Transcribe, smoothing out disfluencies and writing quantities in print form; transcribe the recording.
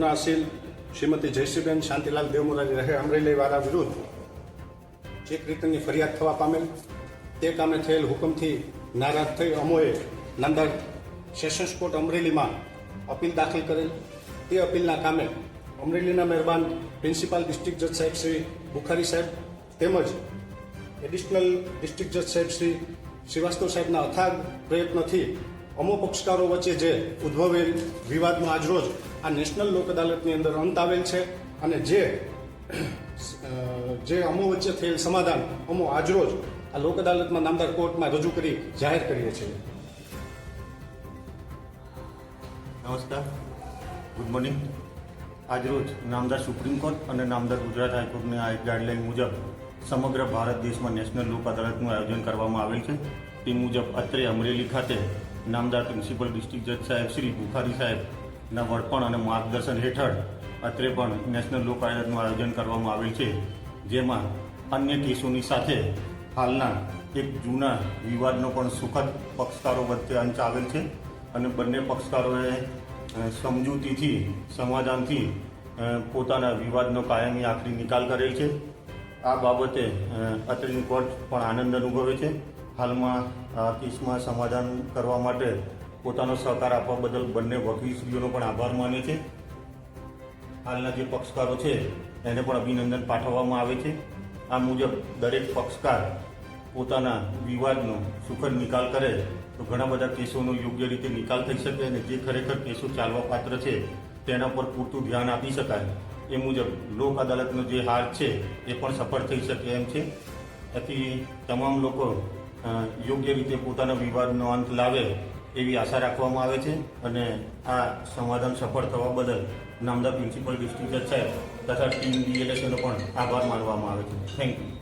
જૂના અસીલ શ્રીમતી જયશ્રીબેન શાંતિલાલ દેવમોરારી રહે અમરેલી વાળા વિરુદ્ધ ચેક રિટર્નની ફરિયાદ થવા પામેલ તે કામે થયેલ હુકમથી નારાજ થઈ અમોએ નામદાર સેશન્સ કોર્ટ અમરેલીમાં અપીલ દાખલ કરેલ. તે અપીલના કામે અમરેલીના મહેરબાન પ્રિન્સિપાલ ડિસ્ટ્રિક્ટ જજ સાહેબ શ્રી બુખારી સાહેબ તેમજ એડિશનલ ડિસ્ટ્રિક્ટ જજ સાહેબ શ્રી શ્રીવાસ્તવ સાહેબના અથાગ પ્રયત્નથી અમો પક્ષકારો વચ્ચે જે ઉદ્ભવેલ વિવાદનો આજરોજ આ નેશનલ લોક અદાલતની અંદર અંત આવેલ છે અને જે અમો વચ્ચે થયેલ સમાધાન અમો આજરોજ આ લોક અદાલતમાં નામદાર કોર્ટમાં રજૂ કરી જાહેર કરીએ છીએ. નમસ્કાર, ગુડ મોર્નિંગ. આજરોજ નામદાર સુપ્રીમ કોર્ટ અને નામદાર ગુજરાત હાઈકોર્ટની આ એક ગાઈડલાઈન મુજબ સમગ્ર ભારત દેશમાં નેશનલ લોક અદાલતનું આયોજન કરવામાં આવેલ છે. તે મુજબ અત્રે અમરેલી ખાતે નામદાર પ્રિન્સિપલ ડિસ્ટ્રિક્ટ જજ સાહેબ શ્રી બુખારી સાહેબના વડપણ અને માર્ગદર્શન હેઠળ અત્રે પણ નેશનલ લોક અદાલતનું આયોજન કરવામાં આવેલ છે. જેમાં અન્ય કેસોની સાથે હાલના એક જૂના વિવાદનો પણ સુખદ પક્ષકારો વચ્ચે અંચ આવેલ છે અને બંને પક્ષકારોએ સમજૂતીથી સમાધાનથી પોતાના વિવાદનો કાયમી આખરી નિકાલ કરેલ છે. આ બાબતે અત્રેની કોર્ટ પણ આનંદ અનુભવે છે. હાલમાં આ કેસમાં સમાધાન કરવા માટે પોતાનો સહકાર આપવા બદલ બંને વકીલશ્રીઓનો પણ આભાર માને છે. હાલના જે પક્ષકારો છે એને પણ અભિનંદન પાઠવવામાં આવે છે. આ મુજબ દરેક પક્ષકાર પોતાના વિવાદનો સુખદ નિકાલ કરે તો ઘણા બધા કેસોનો યોગ્ય રીતે નિકાલ થઈ શકે અને જે ખરેખર કેસો ચાલવા પાત્ર છે તેના પર પૂરતું ધ્યાન આપી શકાય. એ મુજબ લોક અદાલતનો જે હાર છે એ પણ સફળ થઈ શકે એમ છે. આથી તમામ લોકો યોગ્ય રીતે પોતાના વિવાદનો અંત લાવે એવી આશા રાખવામાં આવે છે અને આ સમાધાન સફળ થવા બદલ નામદાર પ્રિન્સિપલ ડિસ્ટ્રિક્ટ જજ સાહેબ તથા ટીમ BLSનો પણ આભાર માનવામાં આવે છે. Thank you.